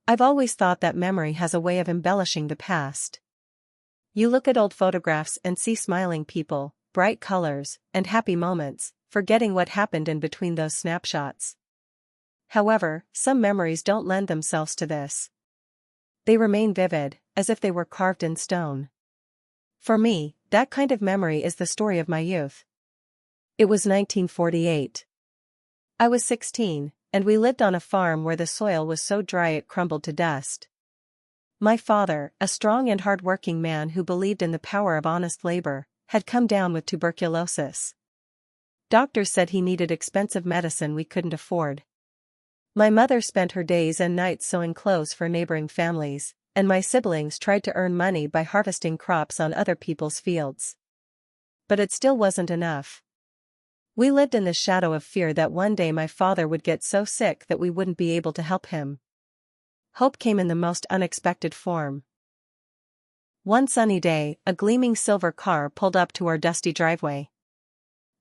I've always thought that memory has a way of embellishing the past. You look at old photographs and see smiling people, bright colors, and happy moments, forgetting what happened in between those snapshots. However, some memories don't lend themselves to this. They remain vivid, as if they were carved in stone. For me, that kind of memory is the story of my youth. It was 1948. I was 16, and we lived on a farm where the soil was so dry it crumbled to dust. My father, a strong and hard-working man who believed in the power of honest labor, had come down with tuberculosis. Doctors said he needed expensive medicine we couldn't afford. My mother spent her days and nights sewing clothes for neighboring families, and my siblings tried to earn money by harvesting crops on other people's fields. But it still wasn't enough. We lived in the shadow of fear that one day my father would get so sick that we wouldn't be able to help him. Hope came in the most unexpected form. One sunny day, a gleaming silver car pulled up to our dusty driveway.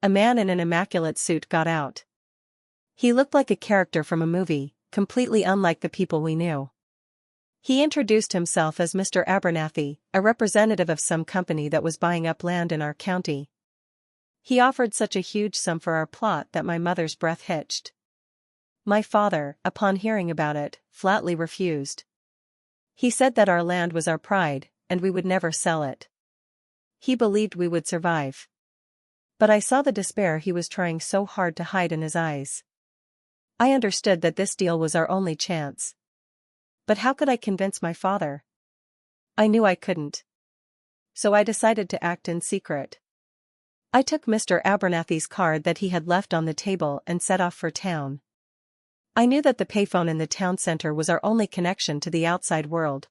A man in an immaculate suit got out. He looked like a character from a movie, completely unlike the people we knew. He introduced himself as Mr. Abernathy, a representative of some company that was buying up land in our county. He offered such a huge sum for our plot that my mother's breath hitched. My father, upon hearing about it, flatly refused. He said that our land was our pride, and we would never sell it. He believed we would survive. But I saw the despair he was trying so hard to hide in his eyes. I understood that this deal was our only chance. But how could I convince my father? I knew I couldn't. So I decided to act in secret. I took Mr. Abernathy's card that he had left on the table and set off for town. I knew that the payphone in the town center was our only connection to the outside world.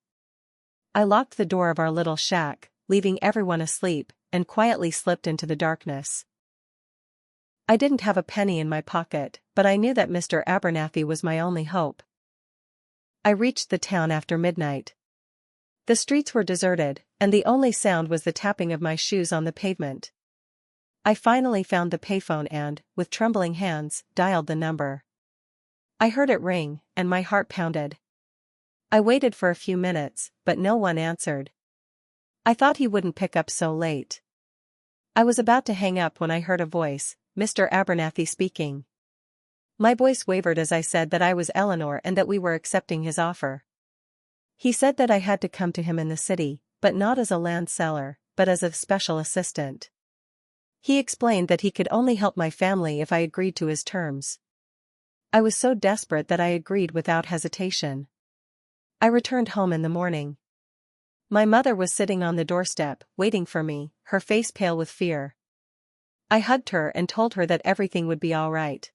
I locked the door of our little shack, leaving everyone asleep, and quietly slipped into the darkness. I didn't have a penny in my pocket, but I knew that Mr. Abernathy was my only hope. I reached the town after midnight. The streets were deserted, and the only sound was the tapping of my shoes on the pavement. I finally found the payphone and, with trembling hands, dialed the number. I heard it ring, and my heart pounded. I waited for a few minutes, but no one answered. I thought he wouldn't pick up so late. I was about to hang up when I heard a voice, Mr. Abernathy speaking. My voice wavered as I said that I was Eleanor and that we were accepting his offer. He said that I had to come to him in the city, but not as a land seller, but as a special assistant. He explained that he could only help my family if I agreed to his terms. I was so desperate that I agreed without hesitation. I returned home in the morning. My mother was sitting on the doorstep, waiting for me, her face pale with fear. I hugged her and told her that everything would be all right.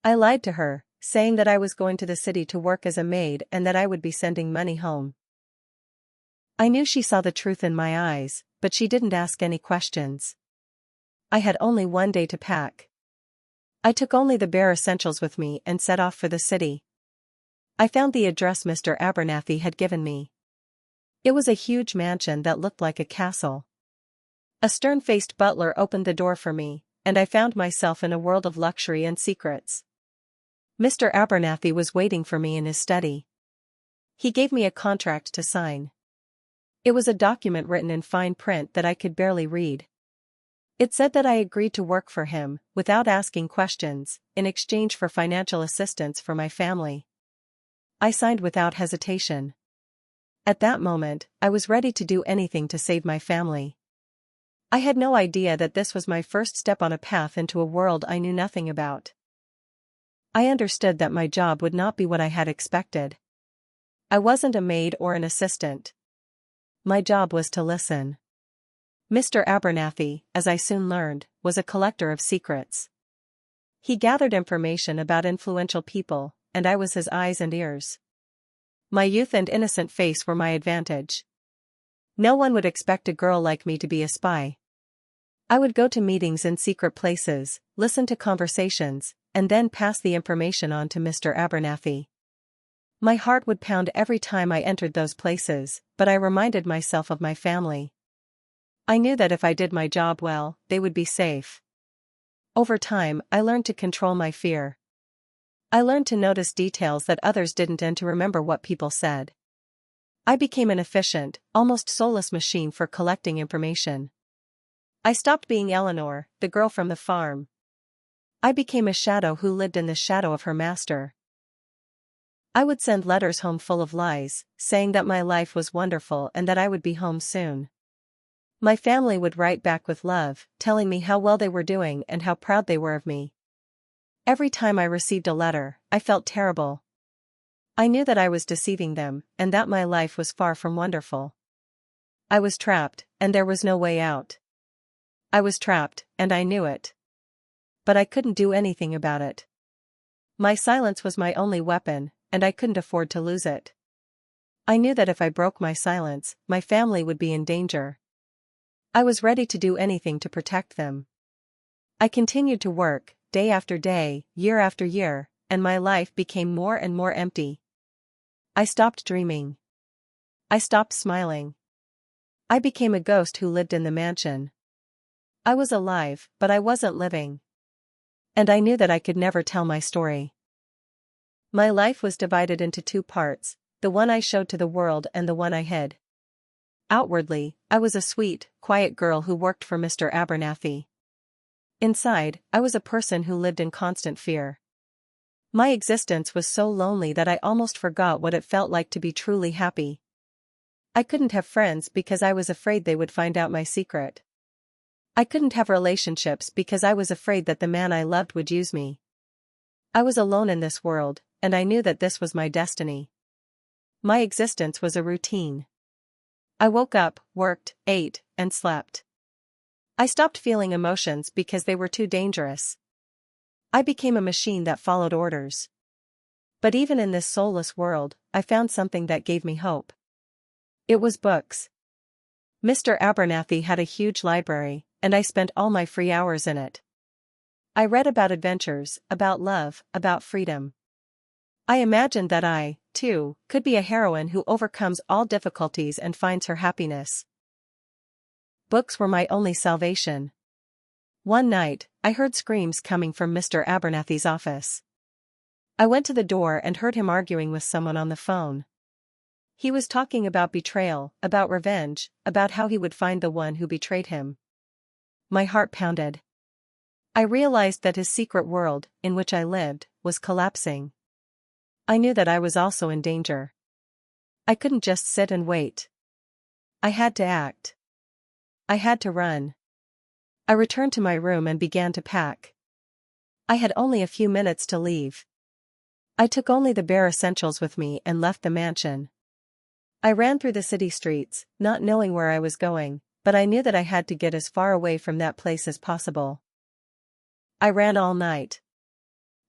I lied to her, saying that I was going to the city to work as a maid and that I would be sending money home. I knew she saw the truth in my eyes, but she didn't ask any questions. I had only one day to pack. I took only the bare essentials with me and set off for the city. I found the address Mr. Abernathy had given me. It was a huge mansion that looked like a castle. A stern-faced butler opened the door for me, and I found myself in a world of luxury and secrets. Mr. Abernathy was waiting for me in his study. He gave me a contract to sign. It was a document written in fine print that I could barely read. It said that I agreed to work for him, without asking questions, in exchange for financial assistance for my family. I signed without hesitation. At that moment, I was ready to do anything to save my family. I had no idea that this was my first step on a path into a world I knew nothing about. I understood that my job would not be what I had expected. I wasn't a maid or an assistant. My job was to listen. Mr. Abernathy, as I soon learned, was a collector of secrets. He gathered information about influential people, and I was his eyes and ears. My youth and innocent face were my advantage. No one would expect a girl like me to be a spy. I would go to meetings in secret places, listen to conversations, and then pass the information on to Mr. Abernathy. My heart would pound every time I entered those places, but I reminded myself of my family. I knew that if I did my job well, they would be safe. Over time, I learned to control my fear. I learned to notice details that others didn't and to remember what people said. I became an efficient, almost soulless machine for collecting information. I stopped being Eleanor, the girl from the farm. I became a shadow who lived in the shadow of her master. I would send letters home full of lies, saying that my life was wonderful and that I would be home soon. My family would write back with love, telling me how well they were doing and how proud they were of me. Every time I received a letter, I felt terrible. I knew that I was deceiving them, and that my life was far from wonderful. I was trapped, and there was no way out. I was trapped, and I knew it. But I couldn't do anything about it. My silence was my only weapon, and I couldn't afford to lose it. I knew that if I broke my silence, my family would be in danger. I was ready to do anything to protect them. I continued to work, day after day, year after year, and my life became more and more empty. I stopped dreaming. I stopped smiling. I became a ghost who lived in the mansion. I was alive, but I wasn't living. And I knew that I could never tell my story. My life was divided into two parts, the one I showed to the world and the one I hid. Outwardly, I was a sweet, quiet girl who worked for Mr. Abernathy. Inside, I was a person who lived in constant fear. My existence was so lonely that I almost forgot what it felt like to be truly happy. I couldn't have friends because I was afraid they would find out my secret. I couldn't have relationships because I was afraid that the man I loved would use me. I was alone in this world, and I knew that this was my destiny. My existence was a routine. I woke up, worked, ate, and slept. I stopped feeling emotions because they were too dangerous. I became a machine that followed orders. But even in this soulless world, I found something that gave me hope. It was books. Mr. Abernathy had a huge library, and I spent all my free hours in it. I read about adventures, about love, about freedom. I imagined that I, too, could be a heroine who overcomes all difficulties and finds her happiness. Books were my only salvation. One night, I heard screams coming from Mr. Abernathy's office. I went to the door and heard him arguing with someone on the phone. He was talking about betrayal, about revenge, about how he would find the one who betrayed him. My heart pounded. I realized that his secret world, in which I lived, was collapsing. I knew that I was also in danger. I couldn't just sit and wait. I had to act. I had to run. I returned to my room and began to pack. I had only a few minutes to leave. I took only the bare essentials with me and left the mansion. I ran through the city streets, not knowing where I was going, but I knew that I had to get as far away from that place as possible. I ran all night.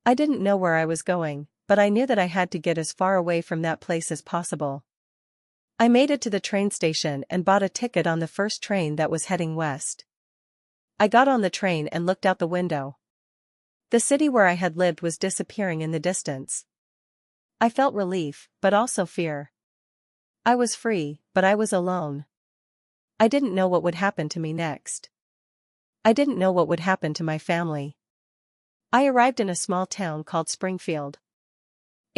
I didn't know where I was going, but I knew that I had to get as far away from that place as possible. I made it to the train station and bought a ticket on the first train that was heading west. I got on the train and looked out the window. The city where I had lived was disappearing in the distance. I felt relief, but also fear. I was free, but I was alone. I didn't know what would happen to me next. I didn't know what would happen to my family. I arrived in a small town called Springfield.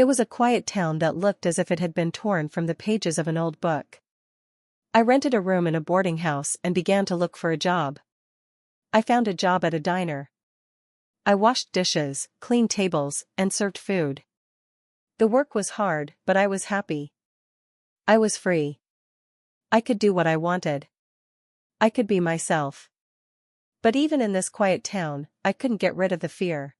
It was a quiet town that looked as if it had been torn from the pages of an old book. I rented a room in a boarding house and began to look for a job. I found a job at a diner. I washed dishes, cleaned tables, and served food. The work was hard, but I was happy. I was free. I could do what I wanted. I could be myself. But even in this quiet town, I couldn't get rid of the fear.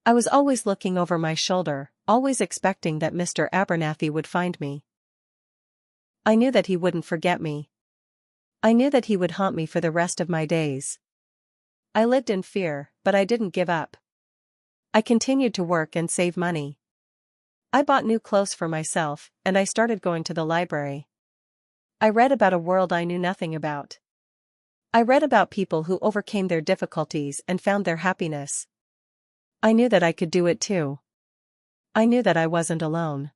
I was always looking over my shoulder, always expecting that Mr. Abernathy would find me. I knew that he wouldn't forget me. I knew that he would haunt me for the rest of my days. I lived in fear, but I didn't give up. I continued to work and save money. I bought new clothes for myself, and I started going to the library. I read about a world I knew nothing about. I read about people who overcame their difficulties and found their happiness. I knew that I could do it too. I knew that I wasn't alone.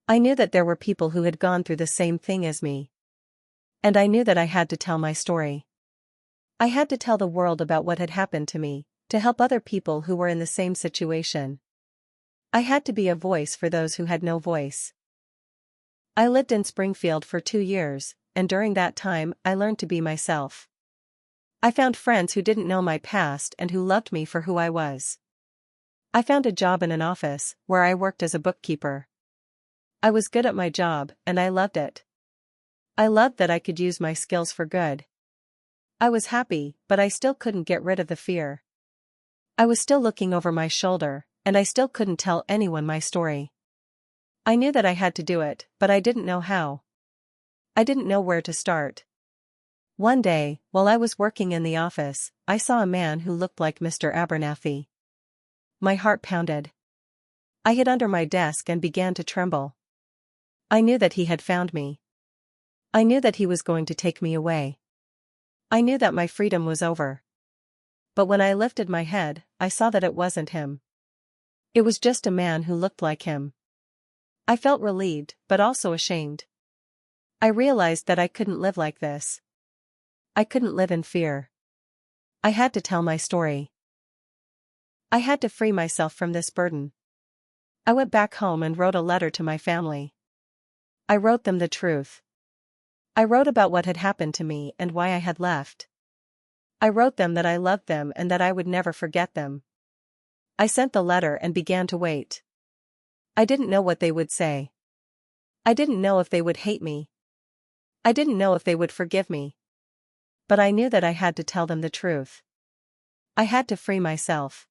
I knew that there were people who had gone through the same thing as me. And I knew that I had to tell my story. I had to tell the world about what had happened to me, to help other people who were in the same situation. I had to be a voice for those who had no voice. I lived in Springfield for 2 years, and during that time I learned to be myself. I found friends who didn't know my past and who loved me for who I was. I found a job in an office, where I worked as a bookkeeper. I was good at my job, and I loved it. I loved that I could use my skills for good. I was happy, but I still couldn't get rid of the fear. I was still looking over my shoulder, and I still couldn't tell anyone my story. I knew that I had to do it, but I didn't know how. I didn't know where to start. One day, while I was working in the office, I saw a man who looked like Mr. Abernathy. My heart pounded. I hid under my desk and began to tremble. I knew that he had found me. I knew that he was going to take me away. I knew that my freedom was over. But when I lifted my head, I saw that it wasn't him. It was just a man who looked like him. I felt relieved, but also ashamed. I realized that I couldn't live like this. I couldn't live in fear. I had to tell my story. I had to free myself from this burden. I went back home and wrote a letter to my family. I wrote them the truth. I wrote about what had happened to me and why I had left. I wrote them that I loved them and that I would never forget them. I sent the letter and began to wait. I didn't know what they would say. I didn't know if they would hate me. I didn't know if they would forgive me. But I knew that I had to tell them the truth. I had to free myself.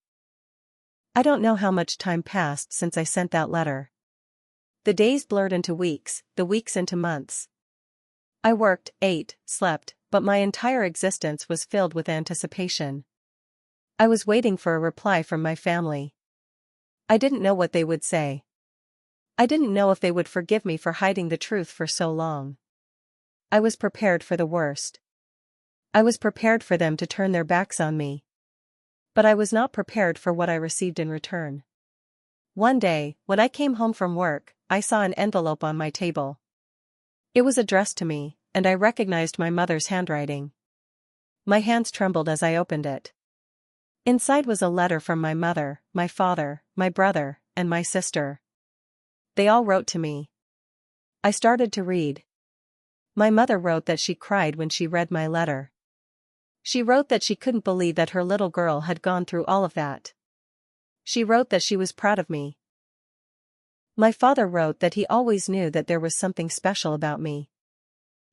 I don't know how much time passed since I sent that letter. The days blurred into weeks, the weeks into months. I worked, ate, slept, but my entire existence was filled with anticipation. I was waiting for a reply from my family. I didn't know what they would say. I didn't know if they would forgive me for hiding the truth for so long. I was prepared for the worst. I was prepared for them to turn their backs on me. But I was not prepared for what I received in return. One day, when I came home from work, I saw an envelope on my table. It was addressed to me, and I recognized my mother's handwriting. My hands trembled as I opened it. Inside was a letter from my mother, my father, my brother, and my sister. They all wrote to me. I started to read. My mother wrote that she cried when she read my letter. She wrote that she couldn't believe that her little girl had gone through all of that. She wrote that she was proud of me. My father wrote that he always knew that there was something special about me.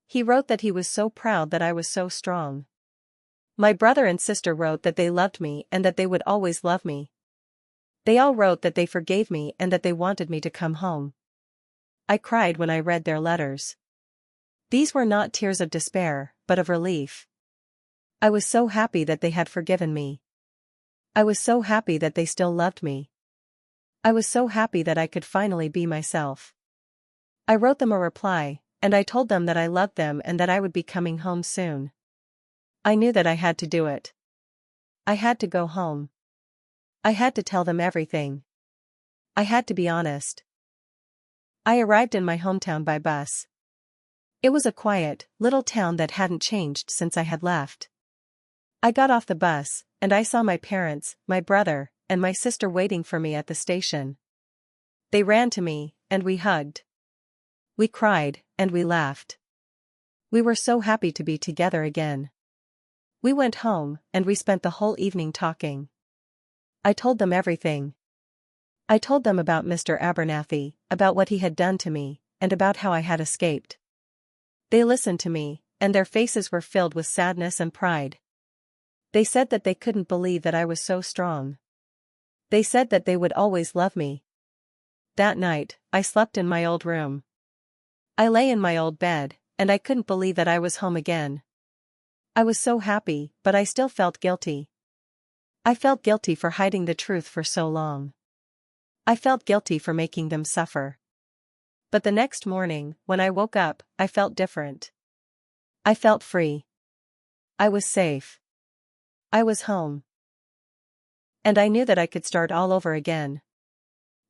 He wrote that he was so proud that I was so strong. My brother and sister wrote that they loved me and that they would always love me. They all wrote that they forgave me and that they wanted me to come home. I cried when I read their letters. These were not tears of despair, but of relief. I was so happy that they had forgiven me. I was so happy that they still loved me. I was so happy that I could finally be myself. I wrote them a reply, and I told them that I loved them and that I would be coming home soon. I knew that I had to do it. I had to go home. I had to tell them everything. I had to be honest. I arrived in my hometown by bus. It was a quiet, little town that hadn't changed since I had left. I got off the bus, and I saw my parents, my brother, and my sister waiting for me at the station. They ran to me, and we hugged. We cried, and we laughed. We were so happy to be together again. We went home, and we spent the whole evening talking. I told them everything. I told them about Mr. Abernathy, about what he had done to me, and about how I had escaped. They listened to me, and their faces were filled with sadness and pride. They said that they couldn't believe that I was so strong. They said that they would always love me. That night, I slept in my old room. I lay in my old bed, and I couldn't believe that I was home again. I was so happy, but I still felt guilty. I felt guilty for hiding the truth for so long. I felt guilty for making them suffer. But the next morning, when I woke up, I felt different. I felt free. I was safe. I was home. And I knew that I could start all over again.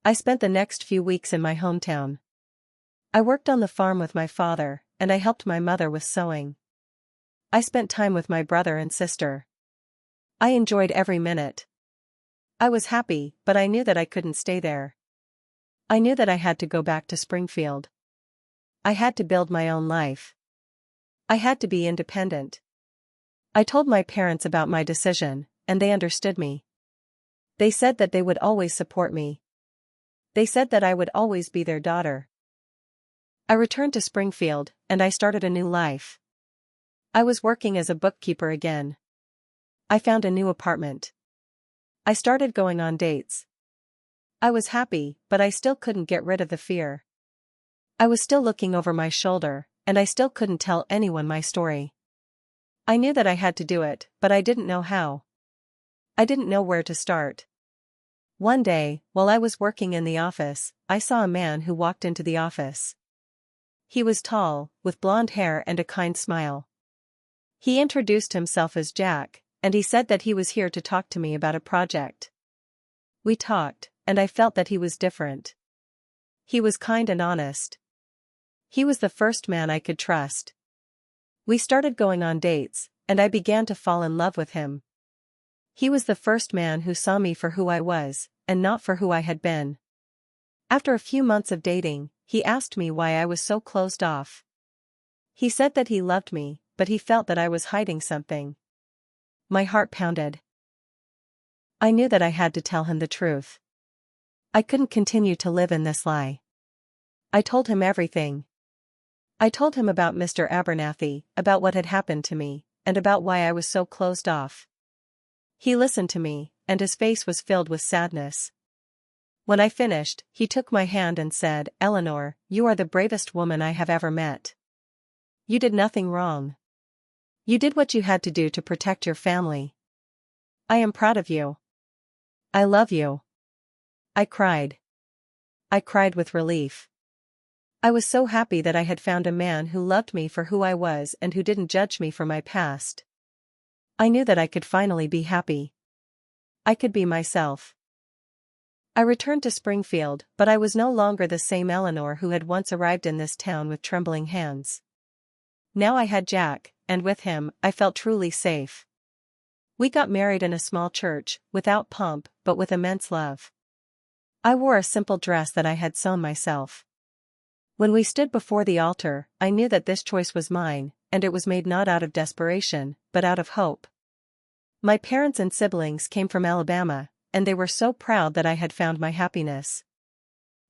I spent the next few weeks in my hometown. I worked on the farm with my father, and I helped my mother with sewing. I spent time with my brother and sister. I enjoyed every minute. I was happy, but I knew that I couldn't stay there. I knew that I had to go back to Springfield. I had to build my own life. I had to be independent. I told my parents about my decision, and they understood me. They said that they would always support me. They said that I would always be their daughter. I returned to Springfield, and I started a new life. I was working as a bookkeeper again. I found a new apartment. I started going on dates. I was happy, but I still couldn't get rid of the fear. I was still looking over my shoulder, and I still couldn't tell anyone my story. I knew that I had to do it, but I didn't know how. I didn't know where to start. One day, while I was working in the office, I saw a man who walked into the office. He was tall, with blonde hair and a kind smile. He introduced himself as Jack, and he said that he was here to talk to me about a project. We talked, and I felt that he was different. He was kind and honest. He was the first man I could trust. We started going on dates, and I began to fall in love with him. He was the first man who saw me for who I was, and not for who I had been. After a few months of dating, he asked me why I was so closed off. He said that he loved me, but he felt that I was hiding something. My heart pounded. I knew that I had to tell him the truth. I couldn't continue to live in this lie. I told him everything. I told him about Mr. Abernathy, about what had happened to me, and about why I was so closed off. He listened to me, and his face was filled with sadness. When I finished, he took my hand and said, "Eleanor, you are the bravest woman I have ever met. You did nothing wrong. You did what you had to do to protect your family. I am proud of you. I love you." I cried. I cried with relief. I was so happy that I had found a man who loved me for who I was and who didn't judge me for my past. I knew that I could finally be happy. I could be myself. I returned to Springfield, but I was no longer the same Eleanor who had once arrived in this town with trembling hands. Now I had Jack, and with him, I felt truly safe. We got married in a small church, without pomp, but with immense love. I wore a simple dress that I had sewn myself. When we stood before the altar, I knew that this choice was mine, and it was made not out of desperation, but out of hope. My parents and siblings came from Alabama, and they were so proud that I had found my happiness.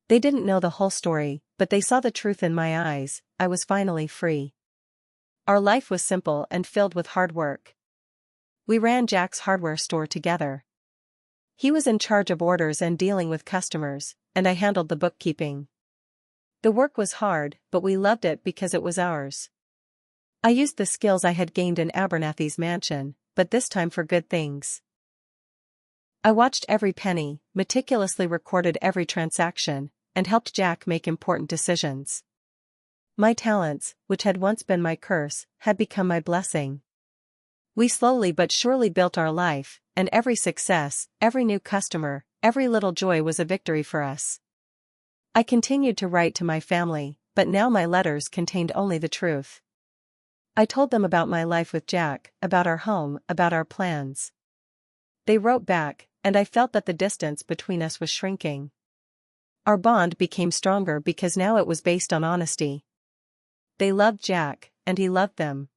They didn't know the whole story, but they saw the truth in my eyes. I was finally free. Our life was simple and filled with hard work. We ran Jack's hardware store together. He was in charge of orders and dealing with customers, and I handled the bookkeeping. The work was hard, but we loved it because it was ours. I used the skills I had gained in Abernathy's mansion, but this time for good things. I watched every penny, meticulously recorded every transaction, and helped Jack make important decisions. My talents, which had once been my curse, had become my blessing. We slowly but surely built our life, and every success, every new customer, every little joy was a victory for us. I continued to write to my family, but now my letters contained only the truth. I told them about my life with Jack, about our home, about our plans. They wrote back, and I felt that the distance between us was shrinking. Our bond became stronger because now it was based on honesty. They loved Jack, and he loved them.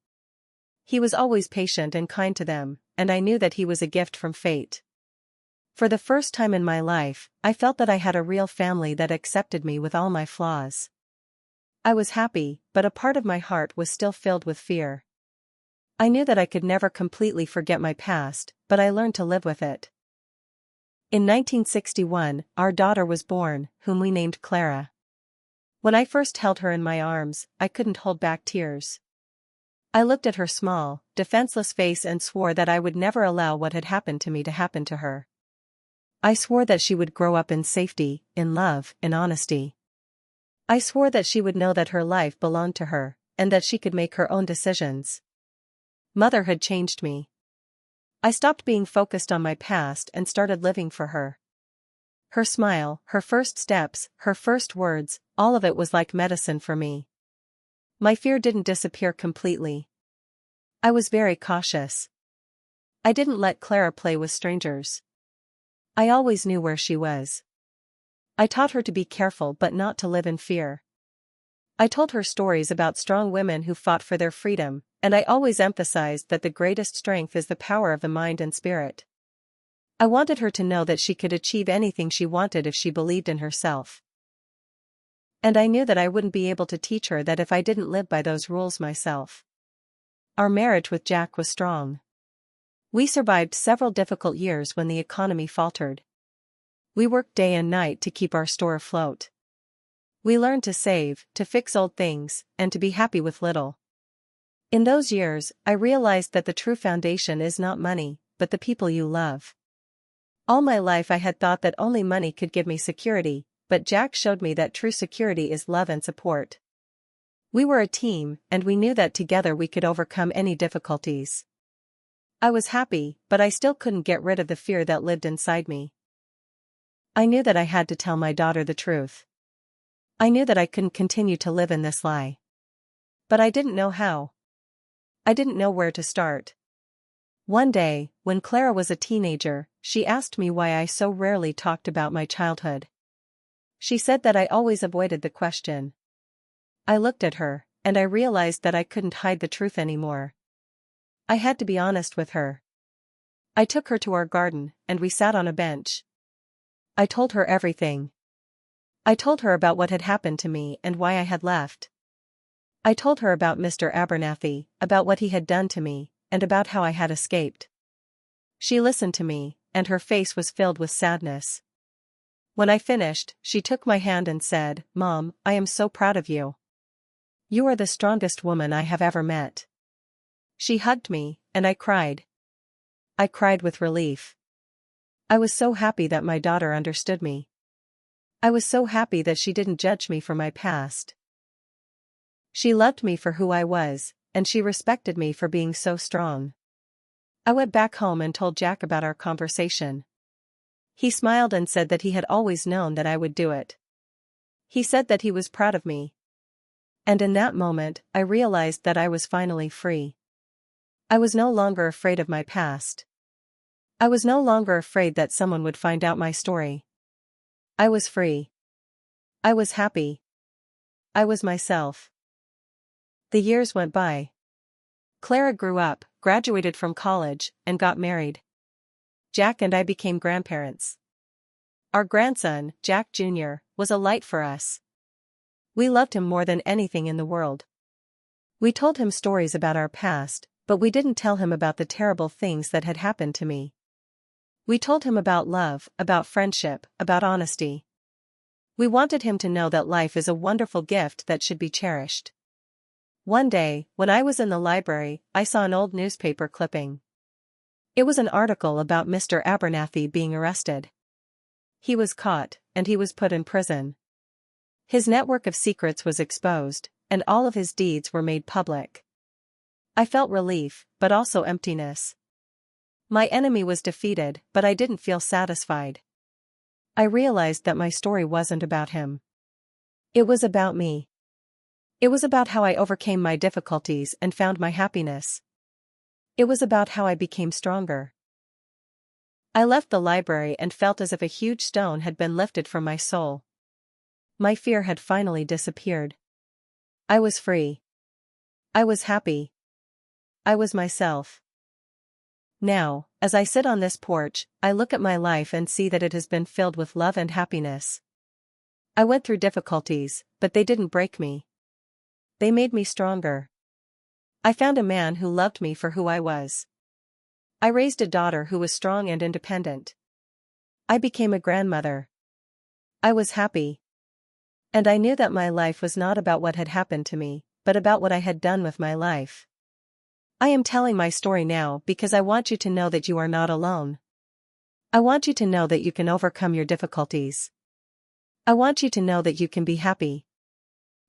He was always patient and kind to them, and I knew that he was a gift from fate. For the first time in my life, I felt that I had a real family that accepted me with all my flaws. I was happy, but a part of my heart was still filled with fear. I knew that I could never completely forget my past, but I learned to live with it. In 1961, our daughter was born, whom we named Clara. When I first held her in my arms, I couldn't hold back tears. I looked at her small, defenseless face and swore that I would never allow what had happened to me to happen to her. I swore that she would grow up in safety, in love, in honesty. I swore that she would know that her life belonged to her, and that she could make her own decisions. Motherhood changed me. I stopped being focused on my past and started living for her. Her smile, her first steps, her first words, all of it was like medicine for me. My fear didn't disappear completely. I was very cautious. I didn't let Clara play with strangers. I always knew where she was. I taught her to be careful but not to live in fear. I told her stories about strong women who fought for their freedom, and I always emphasized that the greatest strength is the power of the mind and spirit. I wanted her to know that she could achieve anything she wanted if she believed in herself. And I knew that I wouldn't be able to teach her that if I didn't live by those rules myself. Our marriage with Jack was strong. We survived several difficult years when the economy faltered. We worked day and night to keep our store afloat. We learned to save, to fix old things, and to be happy with little. In those years, I realized that the true foundation is not money, but the people you love. All my life I had thought that only money could give me security, but Jack showed me that true security is love and support. We were a team, and we knew that together we could overcome any difficulties. I was happy, but I still couldn't get rid of the fear that lived inside me. I knew that I had to tell my daughter the truth. I knew that I couldn't continue to live in this lie. But I didn't know how. I didn't know where to start. One day, when Clara was a teenager, she asked me why I so rarely talked about my childhood. She said that I always avoided the question. I looked at her, and I realized that I couldn't hide the truth anymore. I had to be honest with her. I took her to our garden, and we sat on a bench. I told her everything. I told her about what had happened to me and why I had left. I told her about Mr. Abernathy, about what he had done to me, and about how I had escaped. She listened to me, and her face was filled with sadness. When I finished, she took my hand and said, "Mom, I am so proud of you. You are the strongest woman I have ever met." She hugged me, and I cried. I cried with relief. I was so happy that my daughter understood me. I was so happy that she didn't judge me for my past. She loved me for who I was, and she respected me for being so strong. I went back home and told Jack about our conversation. He smiled and said that he had always known that I would do it. He said that he was proud of me. And in that moment, I realized that I was finally free. I was no longer afraid of my past. I was no longer afraid that someone would find out my story. I was free. I was happy. I was myself. The years went by. Clara grew up, graduated from college, and got married. Jack and I became grandparents. Our grandson, Jack Jr., was a light for us. We loved him more than anything in the world. We told him stories about our past, but we didn't tell him about the terrible things that had happened to me. We told him about love, about friendship, about honesty. We wanted him to know that life is a wonderful gift that should be cherished. One day, when I was in the library, I saw an old newspaper clipping. It was an article about Mr. Abernathy being arrested. He was caught, and he was put in prison. His network of secrets was exposed, and all of his deeds were made public. I felt relief, but also emptiness. My enemy was defeated, but I didn't feel satisfied. I realized that my story wasn't about him. It was about me. It was about how I overcame my difficulties and found my happiness. It was about how I became stronger. I left the library and felt as if a huge stone had been lifted from my soul. My fear had finally disappeared. I was free. I was happy. I was myself. Now, as I sit on this porch, I look at my life and see that it has been filled with love and happiness. I went through difficulties, but they didn't break me. They made me stronger. I found a man who loved me for who I was. I raised a daughter who was strong and independent. I became a grandmother. I was happy. And I knew that my life was not about what had happened to me, but about what I had done with my life. I am telling my story now because I want you to know that you are not alone. I want you to know that you can overcome your difficulties. I want you to know that you can be happy.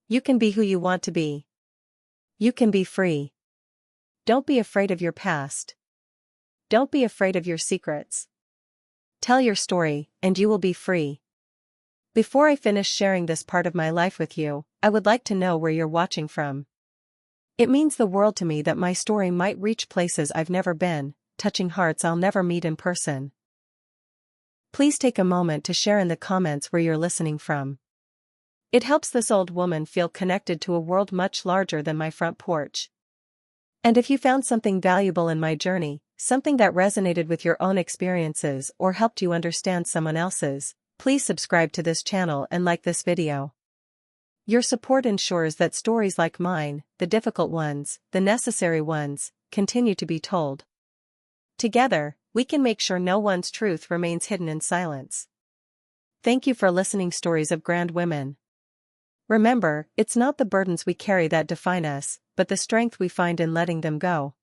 You can be who you want to be. You can be free. Don't be afraid of your past. Don't be afraid of your secrets. Tell your story, and you will be free. Before I finish sharing this part of my life with you, I would like to know where you're watching from. It means the world to me that my story might reach places I've never been, touching hearts I'll never meet in person. Please take a moment to share in the comments where you're listening from. It helps this old woman feel connected to a world much larger than my front porch. And if you found something valuable in my journey, something that resonated with your own experiences or helped you understand someone else's, please subscribe to this channel and like this video. Your support ensures that stories like mine, the difficult ones, the necessary ones, continue to be told. Together, we can make sure no one's truth remains hidden in silence. Thank you for listening. Stories of Grand Women. Remember, it's not the burdens we carry that define us, but the strength we find in letting them go.